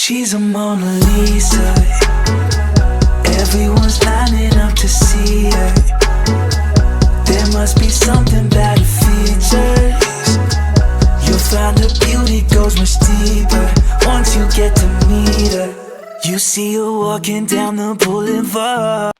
She's a Mona Lisa. Everyone's lining up to see her. There must be something about her features. You'll find her beauty goes much deeper once you get to meet her. You see her walking down the boulevard.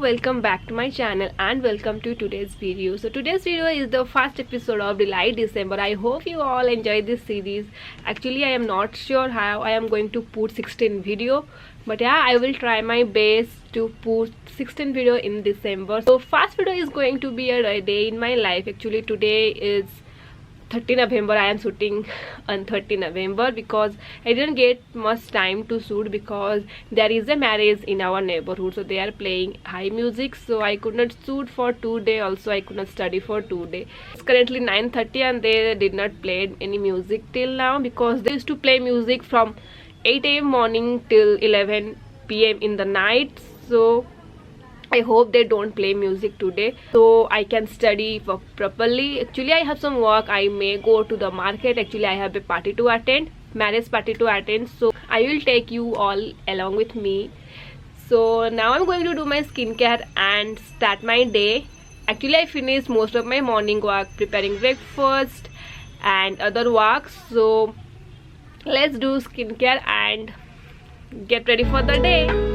Welcome back to my channel and welcome to today's video. So today's video is the first episode of Delight December. I hope you all enjoy this series. Actually I am not sure how I am going to put 16 video, but yeah, I will try my best to put 16 video in December. So first video is going to be a day in my life. Actually today is 30 November. I am shooting on 30 November because I didn't get much time to shoot because there is a marriage in our neighborhood, so they are playing high music, so I could not shoot for 2 days. Also I could not study for 2 days. It's currently 9:30 and they did not play any music till now because they used to play music from 8 a.m. morning till 11 p.m. in the night. So I hope they don't play music today so I can study properly. Actually I have some work. I may go to the market. Actually I have a party to attend, marriage party to attend, so I will take you all along with me. So now I'm going to do my skincare and start my day. Actually I finished most of my morning work, preparing breakfast and other works. So let's do skincare and get ready for the day.